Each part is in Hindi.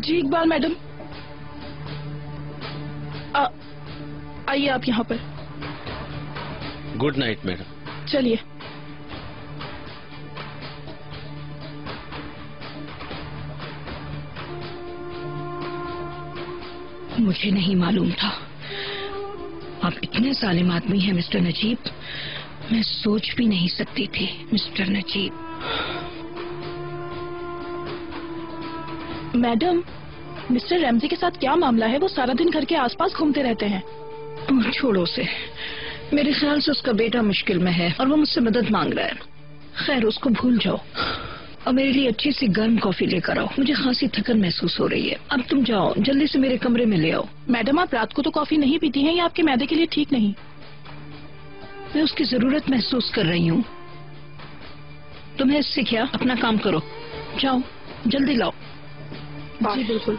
जी इकबाल मैडम, आइए आप यहाँ पर। Good night madam. चलिए। मुझे नहीं मालूम था आप इतने जालिम आदमी हैं मिस्टर नजीब। मैं सोच भी नहीं सकती थी mister Najeeb. Madam, mister Ramji के साथ क्या मामला है? वो सारा दिन घर के आसपास घूमते रहते हैं। छोड़ो उसे, मेरे ख्याल से उसका बेटा मुश्किल में है और वो मुझसे मदद मांग रहा है। खैर उसको भूल जाओ और मेरे लिए अच्छी सी गर्म कॉफी लेकर आओ। मुझे खांसी थकन महसूस हो रही है। अब तुम जाओ, जल्दी से मेरे कमरे में ले आओ। मैडम आप रात को तो कॉफी नहीं पीती हैं, ये आपके मैदे के लिए ठीक नहीं। मैं उसकी जरूरत महसूस कर रही हूँ। तुम्हें इससे क्या, अपना काम करो। जाओ जल्दी लाओ। जी बिल्कुल।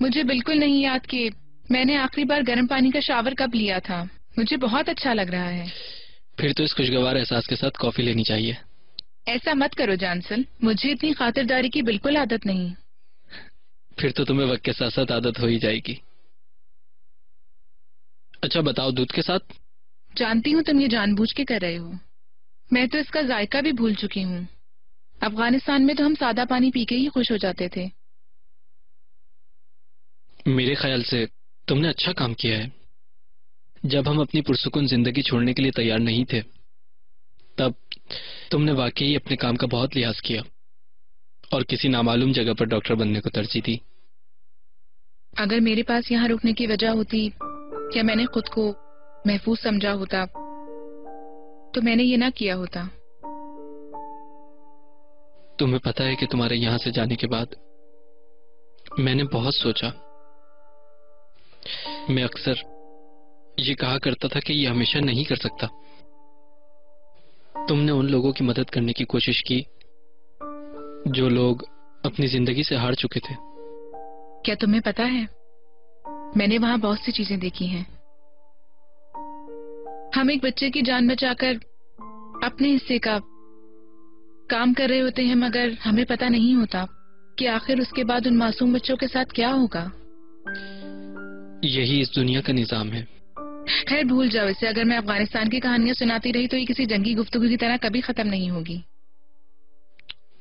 मुझे बिल्कुल नहीं याद कि मैंने आखिरी बार गर्म पानी का शावर कब लिया था। मुझे बहुत अच्छा लग रहा है। फिर तो इस खुशगवार एहसास के साथ कॉफी लेनी चाहिए। ऐसा मत करो जॉनसन, मुझे इतनी खातिरदारी की बिल्कुल आदत नहीं। फिर तो तुम्हें वक्त के साथ साथ आदत हो ही जाएगी। अच्छा बताओ, दूध के साथ? जानती हूँ तुम ये जानबूझ के कर रहे हो। मैं तो इसका जायका भी भूल चुकी हूँ। अफगानिस्तान में तो हम सादा पानी पी के ही खुश हो जाते थे। मेरे ख्याल से तुमने अच्छा काम किया है। जब हम अपनी पुरसुकून जिंदगी छोड़ने के लिए तैयार नहीं थे, तब तुमने वाकई अपने काम का बहुत लिहाज किया और किसी नामालूम जगह पर डॉक्टर बनने को तरजीह दी। अगर मेरे पास यहाँ रुकने की वजह होती या मैंने खुद को महफूज समझा होता तो मैंने ये ना किया होता। तुम्हें पता है कि तुम्हारे यहाँ से जाने के बाद मैंने बहुत सोचा। मैं अक्सर ये कहा करता था कि ये हमेशा नहीं कर सकता। तुमने उन लोगों की मदद करने की कोशिश की जो लोग अपनी जिंदगी से हार चुके थे। क्या तुम्हें पता है, मैंने वहां बहुत सी चीजें देखी हैं। हम एक बच्चे की जान बचाकर अपने हिस्से का काम कर रहे होते हैं, मगर हमें पता नहीं होता कि आखिर उसके बाद उन मासूम बच्चों के साथ क्या होगा। यही इस दुनिया का निजाम है। खैर भूल जाओ इसे। अगर मैं अफगानिस्तान की कहानियां सुनाती रही तो ये किसी जंगी गुफ्तगू की तरह कभी खत्म नहीं होगी।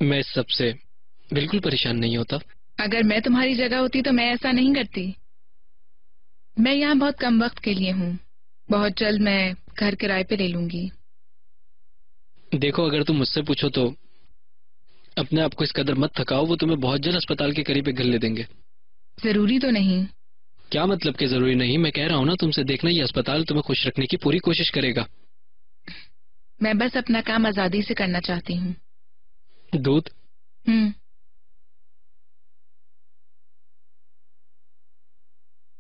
मैं इस सब से बिल्कुल परेशान नहीं होता। अगर मैं तुम्हारी जगह होती तो मैं ऐसा नहीं करती। मैं यहाँ बहुत कम वक्त के लिए हूँ। बहुत जल्द मैं घर किराए पे ले लूंगी। देखो, अगर तुम मुझसे पूछो तो अपने आप को इस कदर मत थकाओ। वो तुम्हें बहुत जल्द अस्पताल के करीब एक घर ले देंगे। जरूरी तो नहीं। क्या मतलब कि जरूरी नहीं? मैं कह रहा हूँ ना तुमसे, देखना ये अस्पताल तुम्हें खुश रखने की पूरी कोशिश करेगा। मैं बस अपना काम आजादी से करना चाहती हूँ। दूध?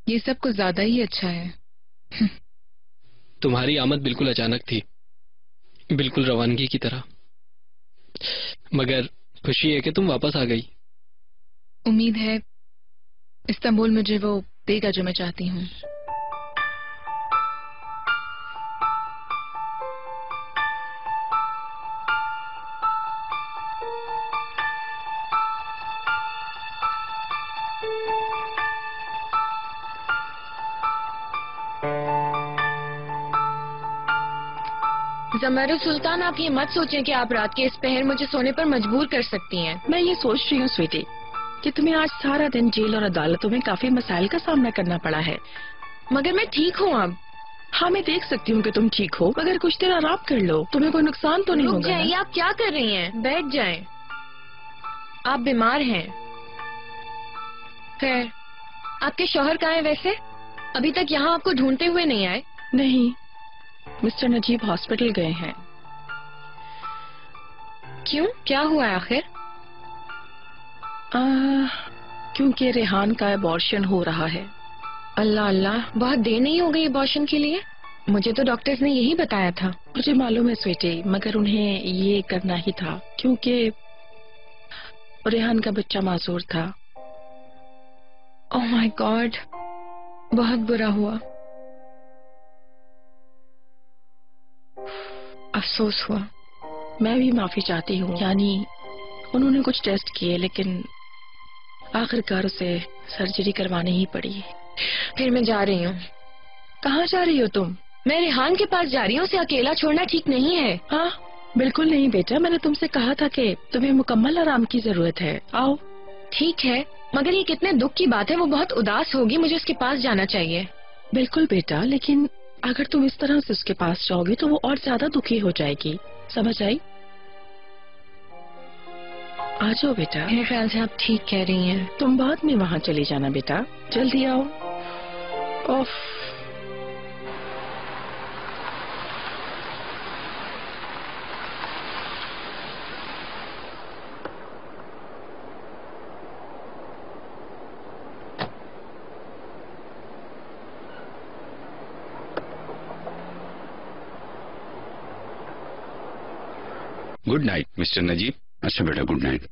ये सब कुछ ज्यादा ही अच्छा है। तुम्हारी आमद बिल्कुल अचानक थी, बिल्कुल रवानगी की तरह। मगर खुशी है कि तुम वापस आ गई। उम्मीद है इस्तांबुल मुझे वो देगा जो मैं चाहती हूँ। ज़मर सुल्तान, आप ये मत सोचें कि आप रात के इस पहर मुझे सोने पर मजबूर कर सकती हैं। मैं ये सोच रही हूँ स्वीटी कि तुम्हें आज सारा दिन जेल और अदालतों में काफी मसाइल का सामना करना पड़ा है। मगर मैं ठीक हूँ अब। हाँ मैं देख सकती हूँ कि तुम ठीक हो, मगर कुछ देर आराम कर लो। तुम्हें कोई नुकसान तो नहीं होगा? रुक जाइए, आप क्या कर रही हैं? बैठ जाएं। आप बीमार हैं। खैर, आपके शौहर कहाँ हैं वैसे? अभी तक यहाँ आपको ढूंढते हुए नहीं आए? नहीं, मिस्टर नजीब हॉस्पिटल गए हैं। क्यों, क्या हुआ है आखिर? क्योंकि रेहान का एबॉर्शन हो रहा है। अल्लाह अल्लाह, बहुत देर नहीं हो गई अबॉर्शन के लिए? मुझे तो डॉक्टर्स ने यही बताया था। मुझे मालूम है स्वीटी, मगर उन्हें ये करना ही था क्योंकि रेहान का बच्चा मासूर था। ओह माय गॉड, बहुत बुरा हुआ, अफसोस हुआ। मैं भी माफी चाहती हूँ। यानी उन्होंने कुछ टेस्ट किए लेकिन आखिरकार उसे सर्जरी करवानी ही पड़ी। फिर मैं जा रही हूँ। कहाँ जा रही हो तुम? मैं रेहान के पास जा रही हूँ, उसे अकेला छोड़ना ठीक नहीं है। हाँ बिल्कुल नहीं बेटा, मैंने तुमसे कहा था कि तुम्हें मुकम्मल आराम की जरूरत है। आओ। ठीक है, मगर ये कितने दुख की बात है, वो बहुत उदास होगी, मुझे उसके पास जाना चाहिए। बिल्कुल बेटा, लेकिन अगर तुम इस तरह से उसके पास जाओगी तो वो और ज्यादा दुखी हो जाएगी, समझ आई? आ जाओ बेटा। मेरे ख्याल से आप ठीक कह रही हैं। तुम बाद में वहाँ चली जाना बेटा, जल्दी आओ। ओफ। Good night mister Najeeb. अच्छा बेटा, गुड नाइट।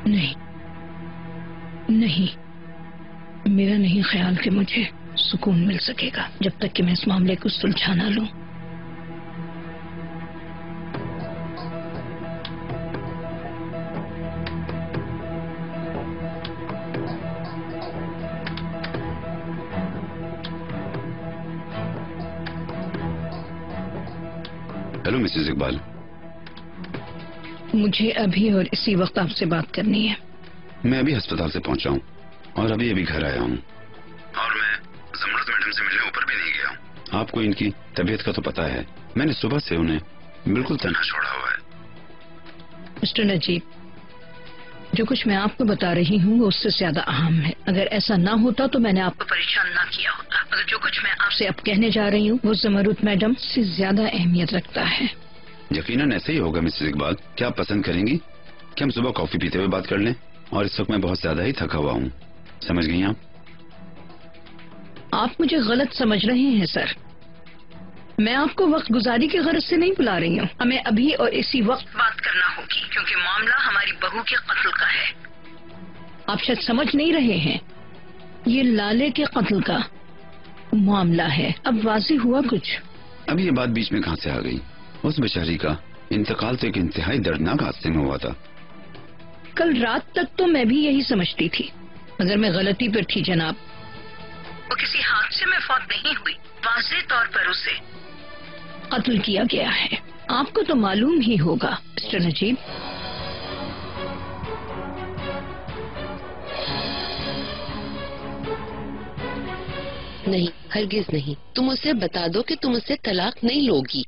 नहीं नहीं, मेरा नहीं ख्याल कि मुझे सुकून मिल सकेगा जब तक कि मैं इस मामले को सुलझा ना लूं। Hello Mrs Iqbal. मुझे अभी और इसी वक्त आपसे बात करनी है। मैं अभी अस्पताल से पहुंचा हूँ और अभी अभी घर आया हूँ, और मैं जमरत मैडम से मिलने ऊपर भी नहीं गया हूँ। आपको इनकी तबीयत का तो पता है, मैंने सुबह से उन्हें बिल्कुल तन्हा छोड़ा हुआ है। मिस्टर नजीब, जो कुछ मैं आपको बता रही हूँ वो उससे ज्यादा अहम है। अगर ऐसा ना होता तो मैंने आपको परेशान ना किया होता। अगर जो कुछ मैं आपसे अब कहने जा रही हूँ वो जमरुत मैडम से ज्यादा अहमियत रखता है। यकीनन ऐसे ही होगा मिसेस इकबाल। क्या आप पसंद करेंगी कि हम सुबह कॉफी पीते हुए बात कर लें? और इस वक्त मैं बहुत ज्यादा ही थका हुआ हूँ, समझ गई आप? आप मुझे गलत समझ रहे हैं सर। मैं आपको वक्त गुजारी की गरज से नहीं बुला रही हूँ। हमें अभी और इसी वक्त बात करना होगी क्योंकि मामला हमारी बहू के कत्ल का है। आप शायद समझ नहीं रहे हैं, ये लाले के कत्ल का मामला है। अब वाज़ी हुआ कुछ। अभी ये बात बीच में कहाँ से आ गई? उस बेचारी का इंतकाल तो एक इंतहाई दर्दनाक हादसे में हुआ था। कल रात तक तो मैं भी यही समझती थी, मगर मैं गलती पर थी जनाब। वो किसी हादसे में फौत नहीं हुई, वाज़ेह तौर पर उसे कत्ल किया गया है। आपको तो मालूम ही होगा मिस्टर नजीब। नहीं, हरगिज नहीं। तुम उसे बता दो कि तुम उससे तलाक नहीं लोगी।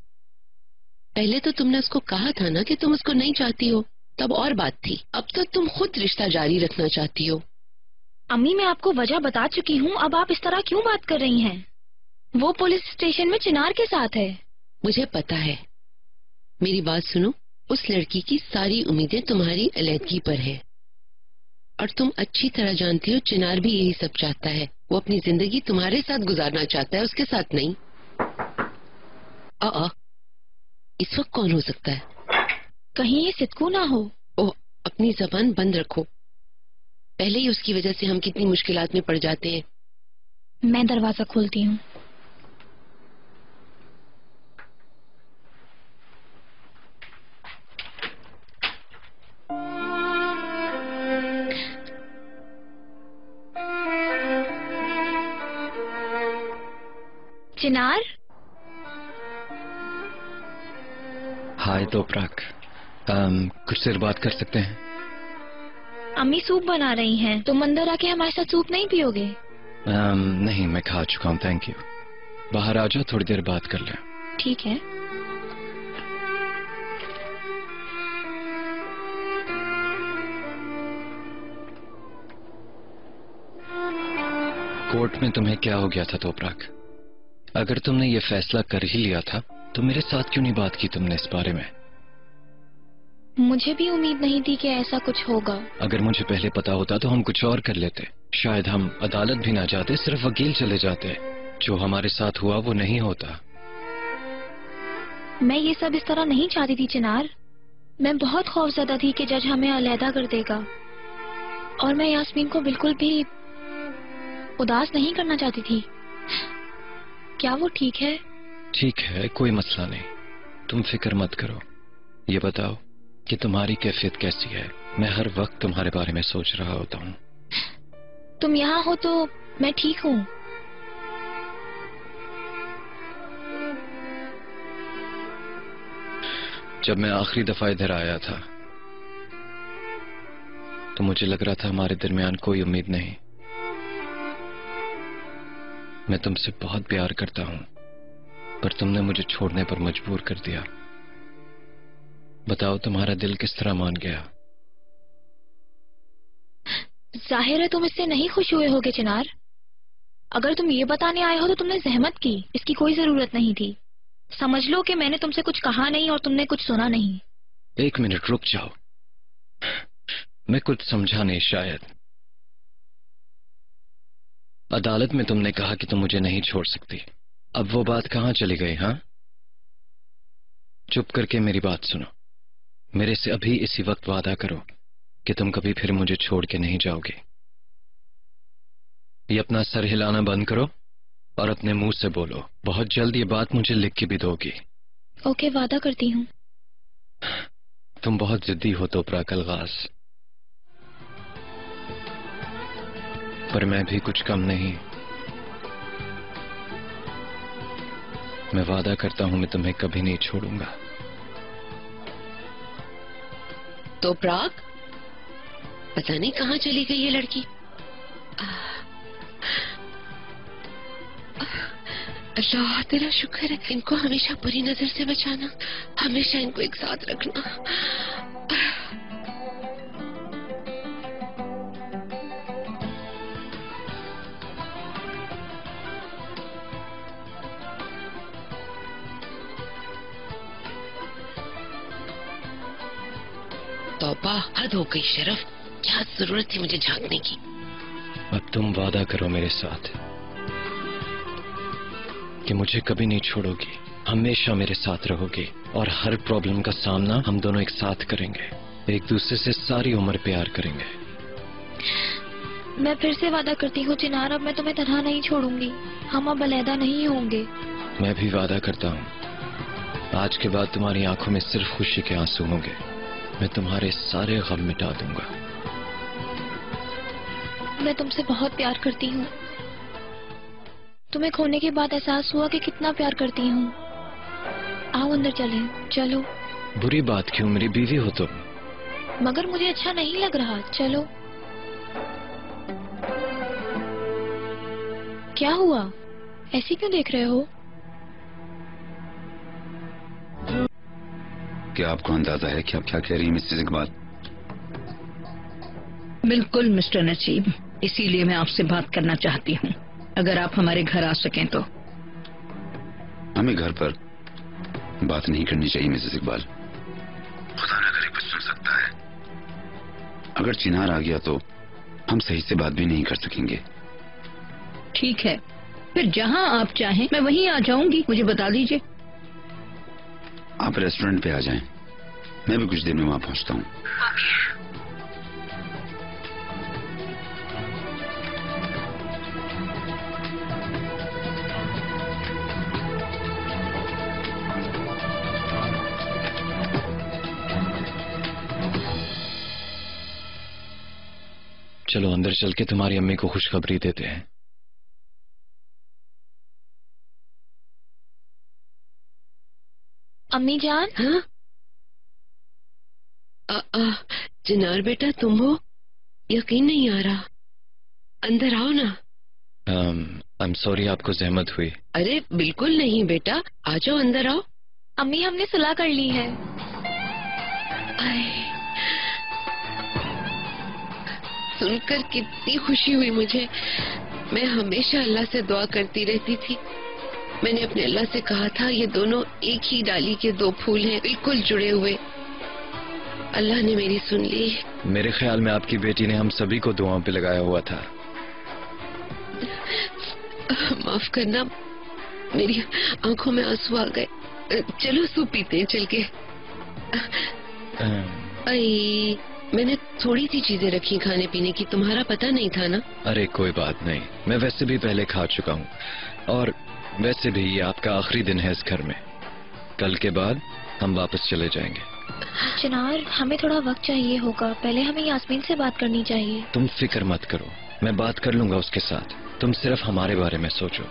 पहले तो तुमने उसको कहा था ना कि तुम उसको नहीं चाहती हो, तब और बात थी। अब तो तुम खुद रिश्ता जारी रखना चाहती हो। अम्मी, मैं आपको वजह बता चुकी हूँ, अब आप इस तरह क्यों बात कर रही हैं? वो पुलिस स्टेशन में चिनार के साथ है। मुझे पता है। मेरी बात सुनो, उस लड़की की सारी उम्मीदें तुम्हारी अलहदगी पर है, और तुम अच्छी तरह जानती हो चिनार भी यही सब चाहता है। वो अपनी जिंदगी तुम्हारे साथ गुजारना चाहता है, उसके साथ नहीं। इस वक्त कौन हो सकता है? कहीं ये सिद्धू ना हो। ओह, अपनी जबान बंद रखो। पहले ही उसकी वजह से हम कितनी मुश्किलात में पड़ जाते हैं। मैं दरवाजा खोलती हूँ। चिनार, हाय दोपराक, कुछ देर बात कर सकते हैं? अम्मी सूप बना रही हैं। तुम अंदर आके हमारे साथ सूप नहीं पियोगे? नहीं, मैं खा चुका हूँ, थैंक यू। बाहर आ जाओ, थोड़ी देर बात कर लें। ठीक है। कोर्ट में तुम्हें क्या हो गया था तोपराक? अगर तुमने ये फैसला कर ही लिया था तो मेरे साथ क्यों नहीं बात की तुमने इस बारे में? मुझे भी उम्मीद नहीं थी कि ऐसा कुछ होगा। अगर मुझे पहले पता होता तो हम कुछ और कर लेते। शायद हम अदालत भी ना जाते, सिर्फ वकील चले जाते। जो हमारे साथ हुआ वो नहीं होता। मैं ये सब इस तरह नहीं चाहती थी चिनार। मैं बहुत खौफजदा थी कि जज हमें अलहदा कर देगा, और मैं यास्मीन को बिल्कुल भी उदास नहीं करना चाहती थी। क्या वो ठीक है? ठीक है, कोई मसला नहीं, तुम फिक्र मत करो। ये बताओ कि तुम्हारी कैफियत कैसी है? मैं हर वक्त तुम्हारे बारे में सोच रहा होता हूँ। तुम यहाँ हो तो मैं ठीक हूँ। जब मैं आखिरी दफा इधर आया था तो मुझे लग रहा था हमारे दरमियान कोई उम्मीद नहीं। मैं तुमसे बहुत प्यार करता हूं, पर तुमने मुझे छोड़ने पर मजबूर कर दिया। बताओ तुम्हारा दिल किस तरह मान गया? जाहिर है तुम इससे नहीं खुश हुए होगे चिनार। अगर तुम ये बताने आए हो तो तुमने जहमत की, इसकी कोई जरूरत नहीं थी। समझ लो कि मैंने तुमसे कुछ कहा नहीं और तुमने कुछ सुना नहीं। एक मिनट रुक जाओ, मैं कुछ समझा नहीं शायद। अदालत में तुमने कहा कि तुम मुझे नहीं छोड़ सकती। अब वो बात कहां चली गई? हाँ, चुप करके मेरी बात सुनो। मेरे से अभी इसी वक्त वादा करो कि तुम कभी फिर मुझे छोड़ के नहीं जाओगे। ये अपना सर हिलाना बंद करो और अपने मुंह से बोलो। बहुत जल्द ये बात मुझे लिख के भी दोगी। ओके, वादा करती हूँ। तुम बहुत जिद्दी हो तोपराक अलगाज, पर मैं भी कुछ कम नहीं। मैं वादा करता हूं मैं तुम्हें कभी नहीं छोड़ूंगा। तोपराक, पता नहीं कहाँ चली गई ये लड़की। अल्लाह तेरा शुक्र है, इनको हमेशा बुरी नजर से बचाना, हमेशा इनको एक साथ रखना। तौबा, हद हो गई शरफ, क्या जरूरत थी मुझे झांकने की। अब तुम वादा करो मेरे साथ कि मुझे कभी नहीं छोड़ोगी, हमेशा मेरे साथ रहोगी और हर प्रॉब्लम का सामना हम दोनों एक साथ करेंगे, एक दूसरे से सारी उम्र प्यार करेंगे। मैं फिर से वादा करती हूँ चिनार, अब मैं तुम्हें तन्हा नहीं छोड़ूंगी। हम अब अलहदा नहीं होंगे। मैं भी वादा करता हूँ, आज के बाद तुम्हारी आंखों में सिर्फ खुशी के आंसू होंगे। मैं तुम्हारे सारे गम मिटा दूंगा। मैं तुमसे बहुत प्यार करती हूँ। तुम्हें खोने के बाद एहसास हुआ कि कितना प्यार करती हूँ। आओ अंदर चलें। चलो। बुरी बात क्यों? मेरी बीवी हो तुम। मगर मुझे अच्छा नहीं लग रहा। चलो। क्या हुआ? ऐसे क्यों देख रहे हो? क्या आपको अंदाजा है कि आप क्या कह रही हैं मिसेस इकबाल? बिल्कुल मिस्टर नसीब, इसीलिए मैं आपसे बात करना चाहती हूँ। अगर आप हमारे घर आ सकें तो। हमें घर पर बात नहीं करनी चाहिए मिसेस इकबाल। खुदा न करे कुछ सुन सकता है। अगर चिनार आ गया तो हम सही से बात भी नहीं कर सकेंगे। ठीक है, फिर जहाँ आप चाहें मैं वहीं आ जाऊंगी। मुझे बता दीजिए। आप रेस्टोरेंट पे आ जाएं, मैं भी कुछ देर में वहां पहुंचता हूँ। चलो अंदर चल के तुम्हारी अम्मी को खुशखबरी देते हैं। अम्मी जान। हाँ? चिनार बेटा तुम हो? यकीन नहीं आ रहा। अंदर आओ ना। आई एम सॉरी आपको जहमत हुई। अरे बिल्कुल नहीं बेटा, आ जाओ अंदर आओ। अम्मी हमने सुलह कर ली है। सुनकर कितनी खुशी हुई मुझे। मैं हमेशा अल्लाह से दुआ करती रहती थी। मैंने अपने अल्लाह से कहा था ये दोनों एक ही डाली के दो फूल हैं, बिल्कुल जुड़े हुए। अल्लाह ने मेरी सुन ली। मेरे ख्याल में आपकी बेटी ने हम सभी को दुआओं पे लगाया हुआ था। माफ करना, मेरी आंखों में आंसू आ गए। चलो सूप पीते हैं चल के। आई, मैंने थोड़ी सी चीजें रखी खाने पीने की, तुम्हारा पता नहीं था ना? अरे कोई बात नहीं, मैं वैसे भी पहले खा चुका हूँ। और वैसे भी ये आपका आखिरी दिन है इस घर में। कल के बाद हम वापस चले जाएंगे। चिनार, हमें थोड़ा वक्त चाहिए होगा। पहले हमें यास्मीन से बात करनी चाहिए। तुम फिक्र मत करो, मैं बात कर लूंगा उसके साथ। तुम सिर्फ हमारे बारे में सोचो।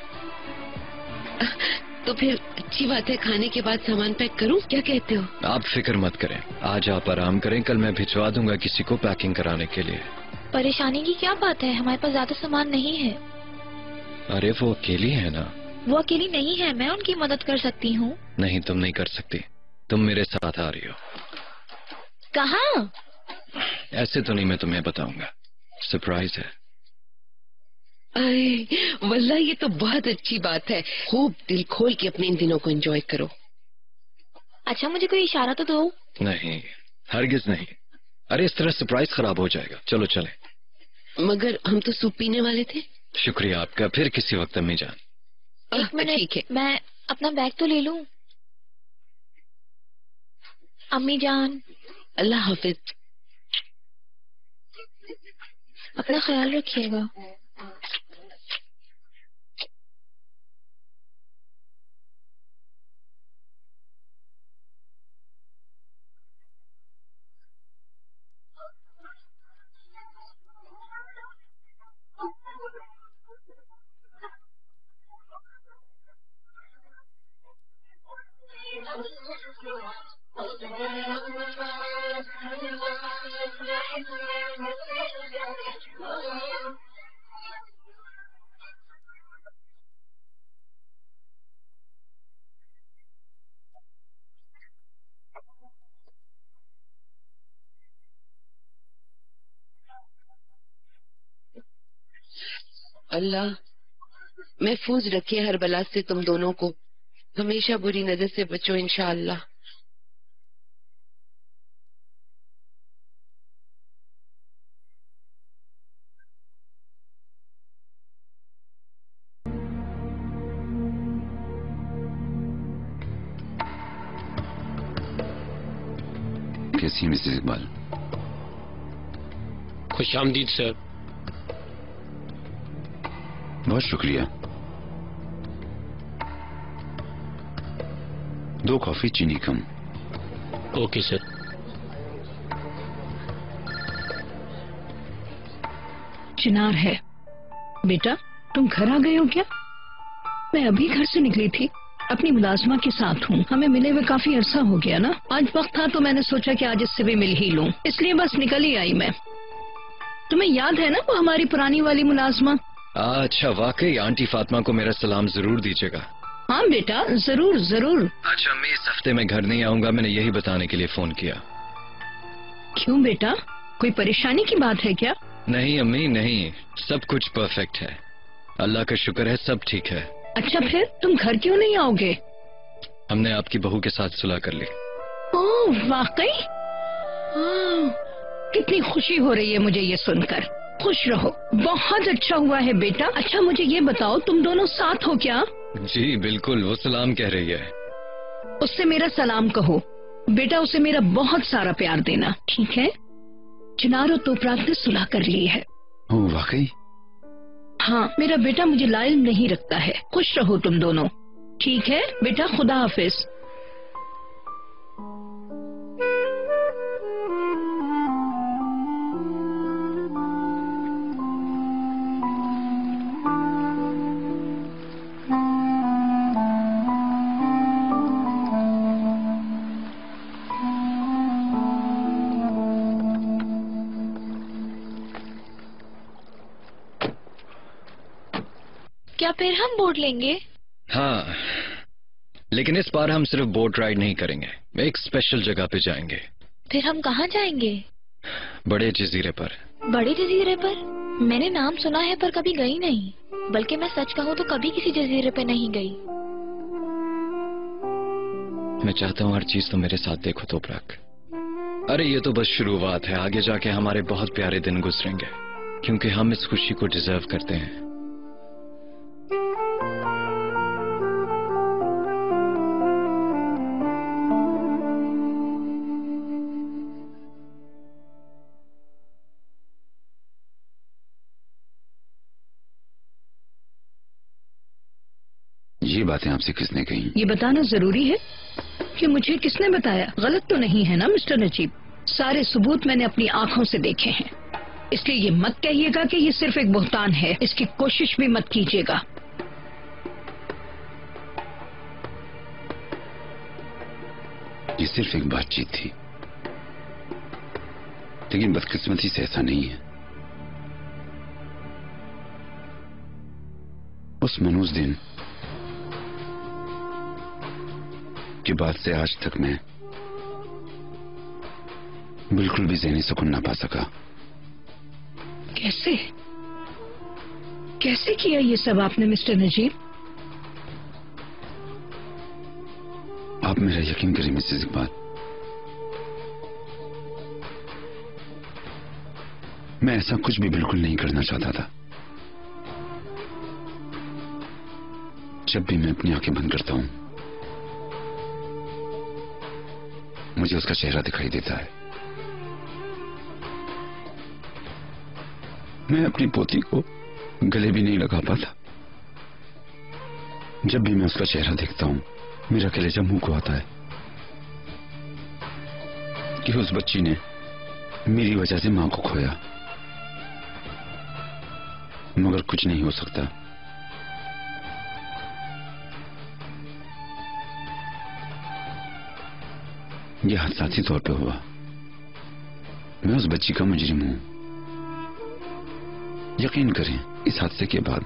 तो फिर अच्छी बात है, खाने के बाद सामान पैक करूं? क्या कहते हो? आप फिक्र मत करें, आज आप आराम करें। कल मैं भिजवा दूंगा किसी को पैकिंग कराने के लिए। परेशानी की क्या बात है? हमारे पास ज्यादा सामान नहीं है। अरे वो अकेली है ना। वो अकेली नहीं है, मैं उनकी मदद कर सकती हूँ। नहीं, तुम नहीं कर सकती। तुम मेरे साथ आ रही हो। कहाँ? ऐसे तो नहीं मैं तुम्हें बताऊंगा, सरप्राइज है। अरे वल्लाह ये तो बहुत अच्छी बात है। खूब दिल खोल के अपने इन दिनों को एंजॉय करो। अच्छा, मुझे कोई इशारा तो दो। नहीं, हरगिज नहीं। अरे इस तरह सरप्राइज खराब हो जाएगा। चलो चले। मगर हम तो सूप पीने वाले थे। शुक्रिया आपका, फिर किसी वक्त अम्मी जान। एक मिनट, ठीक है। मैं अपना बैग तो ले लूं। अम्मी जान, अल्लाह हाफिज। अपना ख्याल रखिएगा। अल्लाह महफूज रखे हर बला से तुम दोनों को। हमेशा बुरी नजर से बचो इंशाअल्लाह। कैसी हैं मिसेस इकबाल? खुशामदीद सर। बहुत शुक्रिया। 2 कॉफी, चीनी कम। Okay sir. चिनार है। बेटा, तुम घर आ गए हो क्या? मैं अभी घर से निकली थी, अपनी मुलाजमा के साथ हूँ। हमें मिले हुए काफी अरसा हो गया ना। आज वक्त था तो मैंने सोचा कि आज इससे भी मिल ही लूं, इसलिए बस निकल ही आई मैं। तुम्हें याद है ना वो हमारी पुरानी वाली मुलाजमा? अच्छा, वाकई आंटी फातिमा को मेरा सलाम जरूर दीजिएगा। हाँ बेटा, जरूर जरूर। अच्छा मैं इस हफ्ते में घर नहीं आऊंगा, मैंने यही बताने के लिए फोन किया। क्यों बेटा, कोई परेशानी की बात है क्या? नहीं अम्मी नहीं, सब कुछ परफेक्ट है, अल्लाह का शुक्र है, सब ठीक है। अच्छा फिर तुम घर क्यों नहीं आओगे? हमने आपकी बहू के साथ सुलह कर ली। ओह वाकई? कितनी खुशी हो रही है मुझे ये सुनकर। खुश रहो, बहुत अच्छा हुआ है बेटा। अच्छा मुझे ये बताओ, तुम दोनों साथ हो क्या? जी बिल्कुल, वो सलाम कह रही है। उससे मेरा सलाम कहो बेटा, उसे मेरा बहुत सारा प्यार देना, ठीक है? चिनार और तोपरात ने सुलह कर ली है। ओह वाकई? हाँ, मेरा बेटा मुझे लाइल नहीं रखता है। खुश रहो तुम दोनों, ठीक है बेटा? खुदा हाफिज। क्या फिर हम बोट लेंगे? हाँ, लेकिन इस बार हम सिर्फ बोट राइड नहीं करेंगे, एक स्पेशल जगह पे जाएंगे। फिर हम कहाँ जाएंगे? बड़े जजीरे पर। बड़े जजीरे पर? मैंने नाम सुना है पर कभी गई नहीं, बल्कि मैं सच कहूँ तो कभी किसी जजीरे पे नहीं गई। मैं चाहता हूँ हर चीज तो मेरे साथ देखो तोपरक। अरे ये तो बस शुरुआत है, आगे जाके हमारे बहुत प्यारे दिन गुजरेंगे, क्योंकि हम इस खुशी को डिजर्व करते हैं। ये बातें आपसे किसने कही? ये बताना जरूरी है कि मुझे किसने बताया? गलत तो नहीं है ना मिस्टर नजीब? सारे सबूत मैंने अपनी आंखों से देखे हैं, इसलिए ये मत कहिएगा कि ये सिर्फ एक बहतान है। इसकी कोशिश भी मत कीजिएगा। ये सिर्फ एक बातचीत थी, लेकिन बदकिस्मती से ऐसा नहीं है। उस मनूस दिन के बाद से आज तक मैं बिल्कुल भी ज़हनी सुकून ना पा सका। कैसे कैसे किया ये सब आपने मिस्टर नजीब? आप मेरा यकीन करें मिसेस इकबाल, मैं ऐसा कुछ भी बिल्कुल नहीं करना चाहता था। जब भी मैं अपनी आंखें बंद करता हूं, मुझे उसका चेहरा दिखाई देता है। मैं अपनी पोती को गले भी नहीं लगा पाता। जब भी मैं उसका चेहरा देखता हूं, मेरा कलेजा मुंह को आता है कि उस बच्ची ने मेरी वजह से मां को खोया, मगर कुछ नहीं हो सकता। यह हादसाती तौर पे हुआ। मैं उस बच्ची का मुजरिम हूं। यकीन करें, इस हादसे के बाद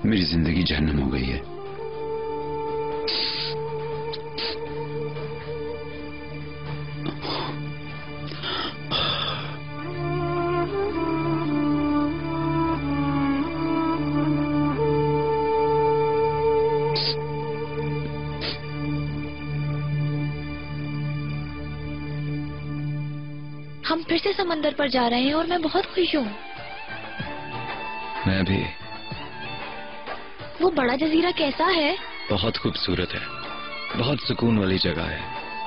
मेरी जिंदगी जहन्नम हो गई है। हम फिर से समंदर पर जा रहे हैं और मैं बहुत खुश हूँ। मैं भी। वो बड़ा जजीरा कैसा है? बहुत खूबसूरत है, बहुत सुकून वाली जगह है।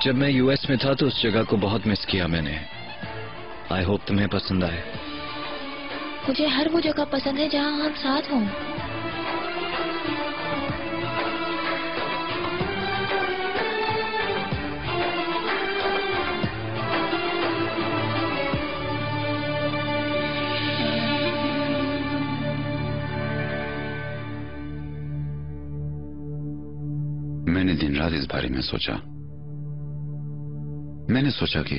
जब मैं यूएस में था तो उस जगह को बहुत मिस किया मैंने। आई होप तुम्हें पसंद आए। मुझे हर वो जगह पसंद है जहाँ हम साथ हों। मैंने दिन रात इस बारे में सोचा। मैंने सोचा कि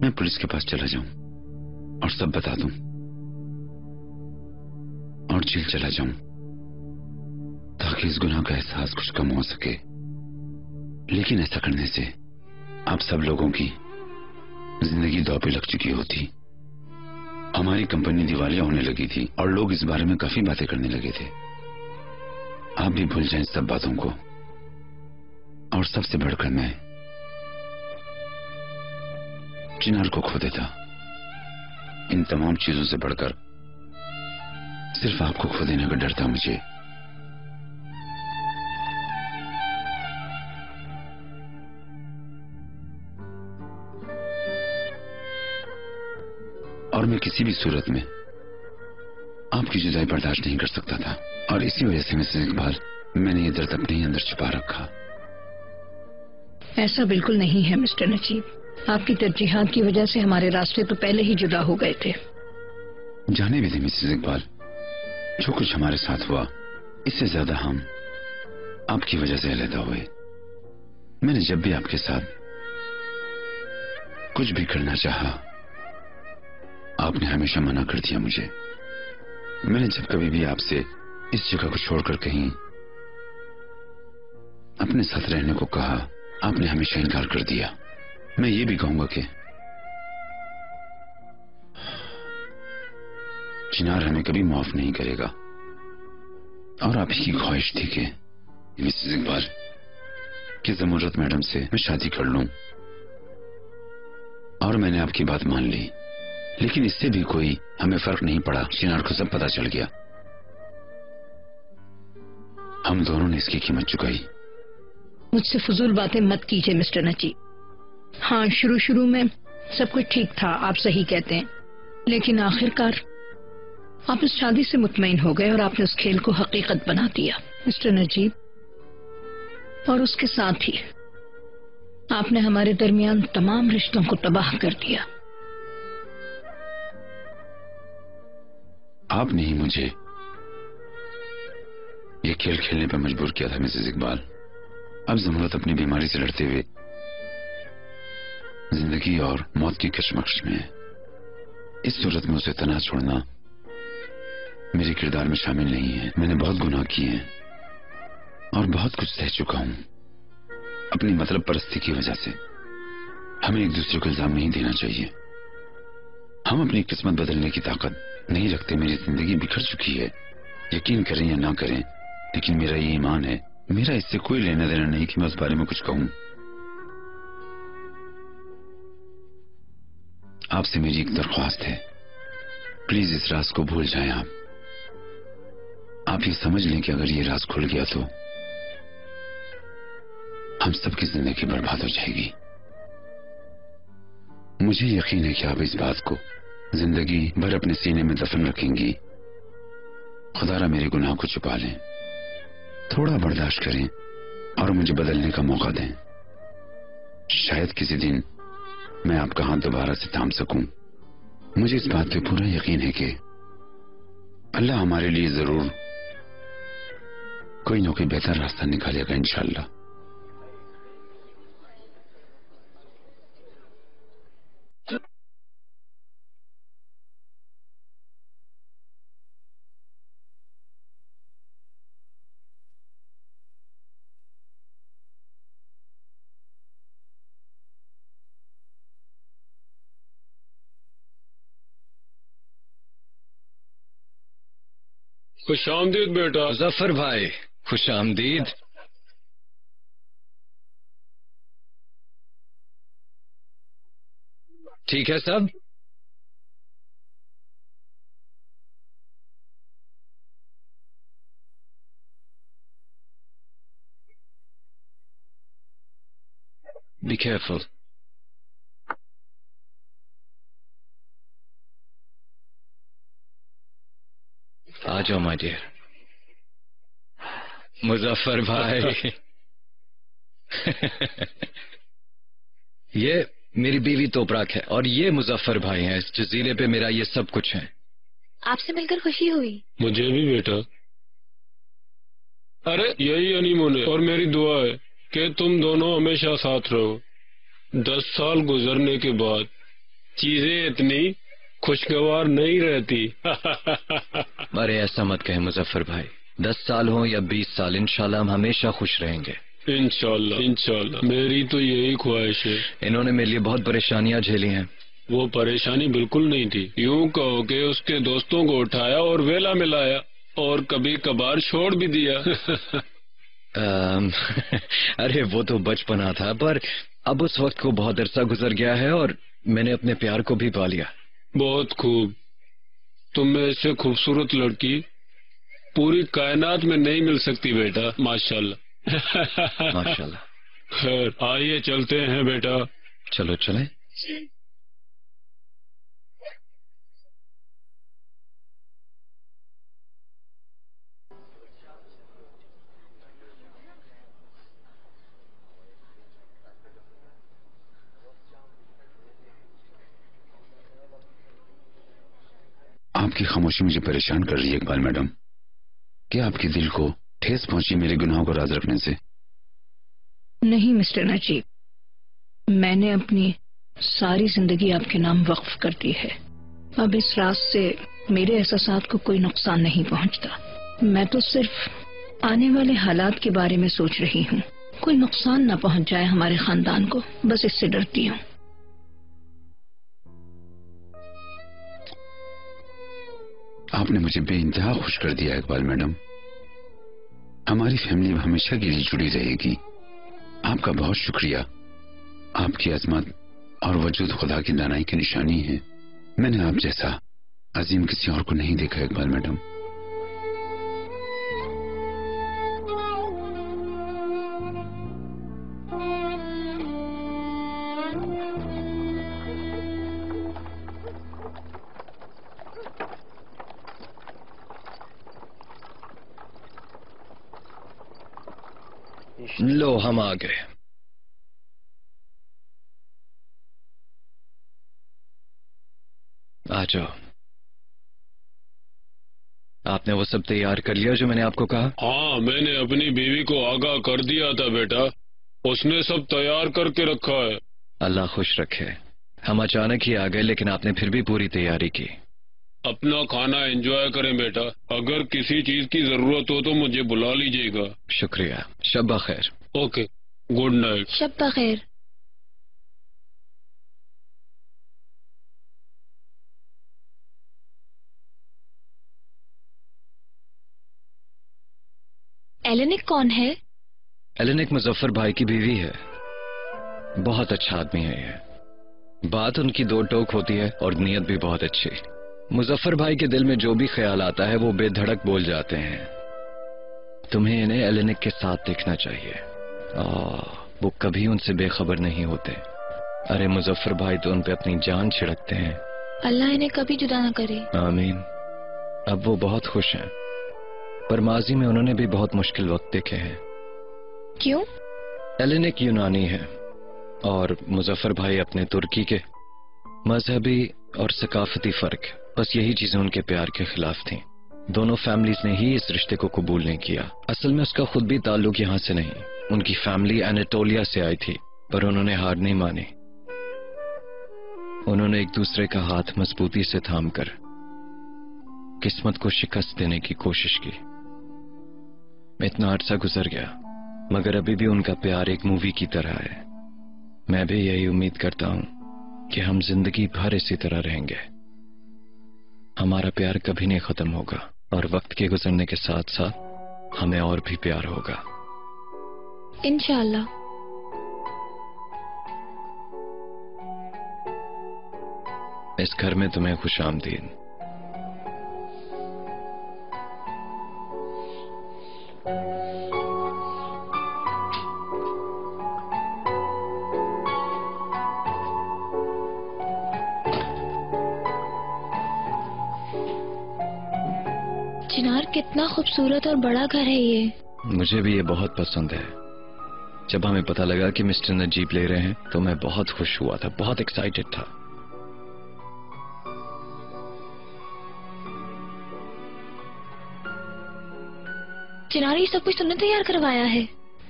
मैं पुलिस के पास चला जाऊं और सब बता दूं और जेल चला जाऊं, ताकि इस गुनाह का एहसास कुछ कम हो सके। लेकिन ऐसा करने से आप सब लोगों की जिंदगी दांव पे लग चुकी होती। हमारी कंपनी दिवालिया होने लगी थी और लोग इस बारे में काफी बातें करने लगे थे। आप भी भूल जाएं सब बातों को। और सबसे बढ़कर मैं चिनार को खो देता। इन तमाम चीजों से बढ़कर सिर्फ आपको खो देने का डर था मुझे। और मैं किसी भी सूरत में आपकी जुदाई बर्दाश्त नहीं कर सकता था। और इसी वजह से मिसेस इकबाल, मैंने ये दर्द अपने ही अंदर छुपा रखा। ऐसा बिल्कुल नहीं है मिस्टर नजीब। आपकी तरजीहात की वजह से हमारे रास्ते तो पहले ही जुदा हो गए थे। जाने भी थे मिसेस इकबाल, जो कुछ हमारे साथ हुआ, इससे ज्यादा हम आपकी वजह से अलहदा हुए। मैंने जब भी आपके साथ कुछ भी करना चाहा, आपने हमेशा मना कर दिया मुझे। मैंने जब कभी भी आपसे इस जगह को छोड़कर कहीं अपने साथ रहने को कहा, आपने हमेशा इनकार कर दिया। मैं ये भी कहूंगा कि चिनार हमें कभी माफ नहीं करेगा। और आप ही की ख्वाहिश थी कि मिसेस इकबाल कि ज़मुरत मैडम से मैं शादी कर लूं, और मैंने आपकी बात मान ली। लेकिन इससे भी कोई हमें फर्क नहीं पड़ा। चिनार को सब पता चल गया। हम दोनों ने इसकी कीमत चुकाई। मुझसे फजूल बातें मत कीजिए मिस्टर नजीब। हाँ, शुरू में सब कुछ ठीक था, आप सही कहते हैं, लेकिन आखिरकार आप इस शादी से मुतमईन हो गए और आपने उस खेल को हकीकत बना दिया मिस्टर नजीब। और उसके साथ ही आपने हमारे दरमियान तमाम रिश्तों को तबाह कर दिया। आपने ही मुझे ये खेल खेलने पर मजबूर किया था मिसेस इकबाल। अब ज़मुरत अपनी बीमारी से लड़ते हुए जिंदगी और मौत की कशमकश में है। इस सूरत में उसे तना छोड़ना मेरे किरदार में शामिल नहीं है। मैंने बहुत गुनाह किए हैं और बहुत कुछ सह चुका हूं अपनी मतलब परस्ती की वजह से। हमें एक दूसरे को इल्जाम नहीं देना चाहिए। हम अपनी किस्मत बदलने की ताकत नहीं रखते। मेरी जिंदगी बिखर चुकी है। यकीन करें या ना करें, लेकिन मेरा ये ईमान है, मेरा इससे कोई लेना देना नहीं कि मैं उस बारे में कुछ कहूं। आपसे मेरी एक दरख्वास्त है, प्लीज इस राज को भूल जाएं। आप ये समझ लें कि अगर ये राज खुल गया तो हम सबकी जिंदगी बर्बाद हो जाएगी। मुझे यकीन है कि आप इस बात को जिंदगी भर अपने सीने में दफन रखेंगी। खुदारा मेरे गुनाह को छुपा लें, थोड़ा बर्दाश्त करें और मुझे बदलने का मौका दें। शायद किसी दिन मैं आपका हाथ दोबारा से थाम सकूं। मुझे इस बात पे पूरा यकीन है कि अल्लाह हमारे लिए जरूर कोई ना कोई बेहतर रास्ता निकालेगा इंशाअल्लाह। खुश आमदीद बेटा। मुजफ्फर भाई, खुश आमदीद। ठीक है सब? Be careful. आ जाओ माय डियर। मुजफ्फर भाई ये मेरी बीवी तोपराक है और ये मुजफ्फर भाई हैं। इस जजीरे पे मेरा ये सब कुछ है। आपसे मिलकर खुशी हुई। मुझे भी बेटा। अरे यही हनीमून है और मेरी दुआ है कि तुम दोनों हमेशा साथ रहो। 10 साल गुजरने के बाद चीजें इतनी खुशगवार नहीं रहती। अरे ऐसा मत कहे मुजफ्फर भाई। 10 साल हो या 20 साल, इंशाल्लाह हम हमेशा खुश रहेंगे। इंशाल्लाह इंशाल्लाह, मेरी तो यही ख्वाहिश है। इन्होंने मेरे लिए बहुत परेशानियां झेली हैं। वो परेशानी बिल्कुल नहीं थी। यूं कहो कि उसके दोस्तों को उठाया और वेला मिलाया और कभी कभार छोड़ भी दिया। अरे वो तो बचपना था, पर अब उस वक्त को बहुत अरसा गुजर गया है और मैंने अपने प्यार को भी पा लिया। बहुत खूब। तुम में इससे खूबसूरत लड़की पूरी कायनात में नहीं मिल सकती बेटा। माशाल्लाह। माशाल्लाह। खैर आइए चलते हैं बेटा। चलो चलें। आपकी खामोशी मुझे परेशान कर रही है इकबाल मैडम। क्या आपके दिल को ठेस पहुंची मेरे गुनाहों को राज रखने से? नहीं मिस्टर नजीब, मैंने अपनी सारी जिंदगी आपके नाम वक्फ कर दी है। अब इस राज से मेरे एहसासात को कोई नुकसान नहीं पहुंचता। मैं तो सिर्फ आने वाले हालात के बारे में सोच रही हूँ। कोई नुकसान न पहुंच जाए हमारे खानदान को, बस इससे डरती हूँ। आपने मुझे बेइंतहा खुश कर दिया इकबाल मैडम। हमारी फैमिली हमेशा के लिए जुड़ी रहेगी। आपका बहुत शुक्रिया। आपकी अजमत और वजूद खुदा की दानाई की निशानी है। मैंने आप जैसा अजीम किसी और को नहीं देखा इकबाल मैडम। लो हम आ गए। आ जाओ। आपने वो सब तैयार कर लिया जो मैंने आपको कहा? हाँ, मैंने अपनी बीवी को आगाह कर दिया था बेटा। उसने सब तैयार करके रखा है। अल्लाह खुश रखे। हम अचानक ही आ गए, लेकिन आपने फिर भी पूरी तैयारी की। अपना खाना एंजॉय करें बेटा। अगर किसी चीज की जरूरत हो तो मुझे बुला लीजिएगा। शुक्रिया। शब खैर। Okay, good night. शब बखैर। एलेनिक कौन है? एलेनिक मुजफ्फर भाई की बीवी है। बहुत अच्छा आदमी है ये। बात उनकी दो टोक होती है और नीयत भी बहुत अच्छी। मुजफ्फर भाई के दिल में जो भी ख्याल आता है वो बेधड़क बोल जाते हैं। तुम्हें इन्हें एलेनिक के साथ देखना चाहिए। वो कभी उनसे बेखबर नहीं होते। अरे मुजफ्फर भाई तो उन पे अपनी जान छिड़कते हैं। अल्लाह इन्हें कभी जुदा न करे। आमीन। अब वो बहुत खुश हैं, पर माजी में उन्होंने भी बहुत मुश्किल वक्त देखे हैं। क्यों? एलेनिक यूनानी है और मुजफ्फर भाई अपने तुर्की के। मजहबी और सकाफती फर्क, बस यही चीजें उनके प्यार के खिलाफ थीं। दोनों फैमिलीज ने ही इस रिश्ते को कबूल नहीं किया। असल में उसका खुद भी ताल्लुक यहाँ से नहीं, उनकी फैमिली एनाटोलिया से आई थी, पर उन्होंने हार नहीं मानी। उन्होंने एक दूसरे का हाथ मजबूती से थामकर किस्मत को शिकस्त देने की कोशिश की। इतना अरसा गुजर गया, मगर अभी भी उनका प्यार एक मूवी की तरह है। मैं भी यही उम्मीद करता हूं कि हम जिंदगी भर इसी तरह रहेंगे। हमारा प्यार कभी नहीं खत्म होगा और वक्त के गुजरने के साथ साथ हमें और भी प्यार होगा, इंशाअल्लाह। इस घर में तुम्हें खुशामदीद। चिनार, कितना खूबसूरत और बड़ा घर है ये। मुझे भी ये बहुत पसंद है। जब हमें पता लगा कि मिस्टर नजीब ले रहे हैं तो मैं बहुत खुश हुआ था, बहुत एक्साइटेड था। चिनार, ये सब कुछ तुमने तैयार करवाया है?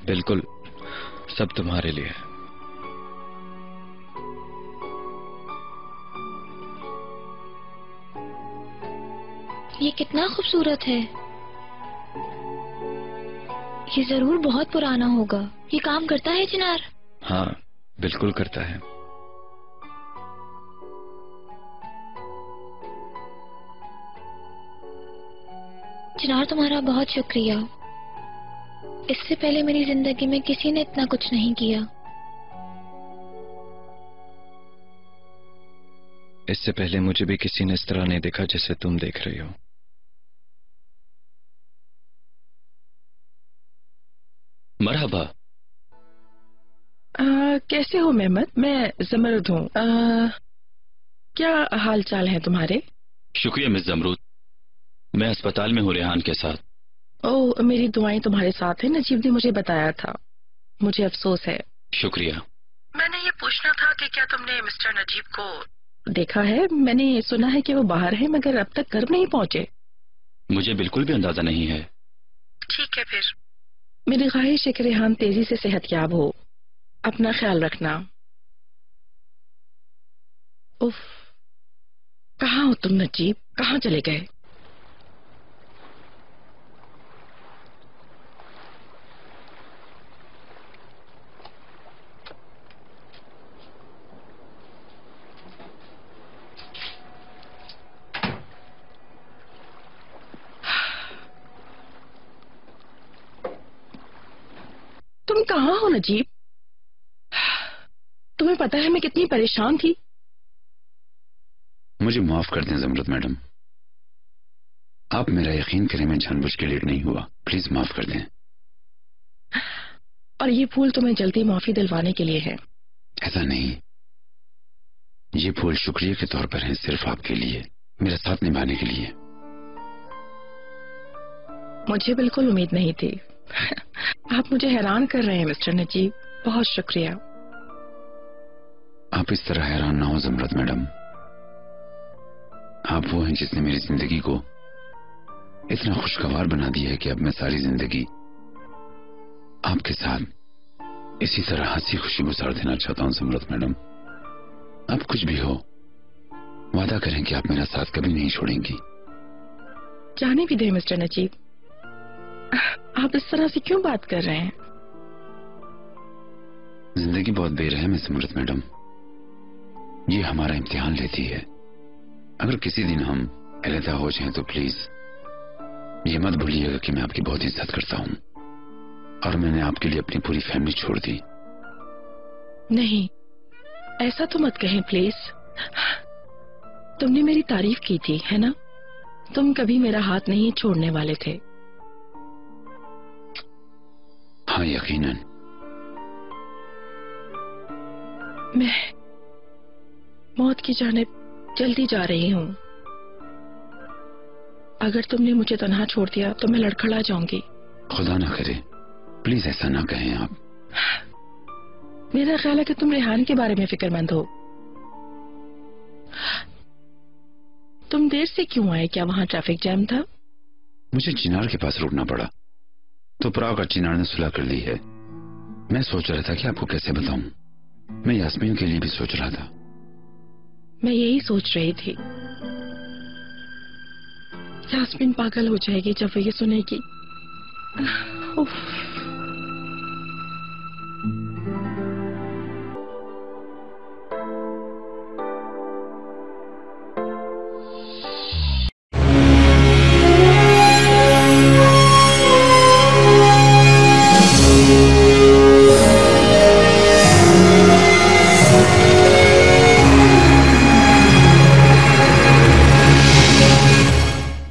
बिल्कुल, सब तुम्हारे लिए। ये कितना खूबसूरत है। ये जरूर बहुत पुराना होगा। ये काम करता है चिनार? हाँ, बिल्कुल करता है। चिनार, तुम्हारा बहुत शुक्रिया। इससे पहले मेरी जिंदगी में किसी ने इतना कुछ नहीं किया। इससे पहले मुझे भी किसी ने इस तरह नहीं देखा जैसे तुम देख रही हो। मरहबा। कैसे हो मेहमद? मैं जमरुद हूँ। क्या हाल चाल है तुम्हारे? शुक्रिया मिस जमरूद। मैं अस्पताल में हूँ रेहान के साथ। ओह, मेरी दुआएं तुम्हारे साथ है। नजीब ने मुझे बताया था। मुझे अफसोस है। शुक्रिया। मैंने ये पूछना था कि क्या तुमने मिस्टर नजीब को देखा है? मैंने सुना है कि वो बाहर है, मगर अब तक घर नहीं पहुंचे। मुझे बिल्कुल भी अंदाजा नहीं है। ठीक है फिर। मेरी ख्वाहिश है कि रेहान तेजी से सेहतयाब हो। अपना ख्याल रखना। उफ, कहाँ हो तुम नजीब? कहाँ चले गए? कहाँ हो नजीब? तुम्हें पता है मैं कितनी परेशान थी। मुझे माफ कर दें ज़मरत मैडम, आप मेरा यकीन करें, मैं जानबूझ के लेट नहीं हुआ। प्लीज माफ कर दें। और ये फूल तुम्हें जल्दी माफी दिलवाने के लिए है। ऐसा नहीं, ये फूल शुक्रिया के तौर पर हैं, सिर्फ आपके लिए, मेरा साथ निभाने के लिए। मुझे बिल्कुल उम्मीद नहीं थी। आप मुझे हैरान कर रहे हैं मिस्टर नजीब, बहुत शुक्रिया। आप इस तरह हैरान ना हो ज़मरत मैडम, आप वो हैं जिसने मेरी जिंदगी को इतना खुशगवार बना दिया है कि अब मैं सारी जिंदगी आपके साथ इसी तरह हंसी खुशी गुजार देना चाहता हूं। ज़मरत मैडम, आप कुछ भी हो, वादा करें कि आप मेरा साथ कभी नहीं छोड़ेंगी। जाने भी दे मिस्टर नजीब, आप इस तरह से क्यों बात कर रहे हैं? जिंदगी बहुत बेरहम है ज़मरत मैडम, ये हमारा इम्तिहान लेती है। अगर किसी दिन हम अलहदा हो जाएं तो प्लीज ये मत भूलिएगा कि मैं आपकी बहुत इज्जत करता हूं और मैंने आपके लिए अपनी पूरी फैमिली छोड़ दी। नहीं, ऐसा तो मत कहें प्लीज। तुमने मेरी तारीफ की थी, है ना? तुम कभी मेरा हाथ नहीं छोड़ने वाले थे। हाँ यकीनन। मैं मौत की जानिब जल्दी जा रही हूँ। अगर तुमने मुझे तन्हा छोड़ दिया तो मैं लड़खड़ा जाऊंगी। खुदा ना करे, प्लीज ऐसा ना कहें आप। मेरा ख्याल है कि तुम रेहान के बारे में फिक्रमंद हो। तुम देर से क्यों आए? क्या वहाँ ट्रैफिक जैम था? मुझे चिनार के पास रुकना पड़ा तो प्राव का चिनार ने सुलह कर ली है। मैं सोच रहा था कि आपको कैसे बताऊं। मैं यास्मीन के लिए भी सोच रहा था। मैं यही सोच रही थी। यास्मीन पागल हो जाएगी जब वो ये सुनेगी। उफ।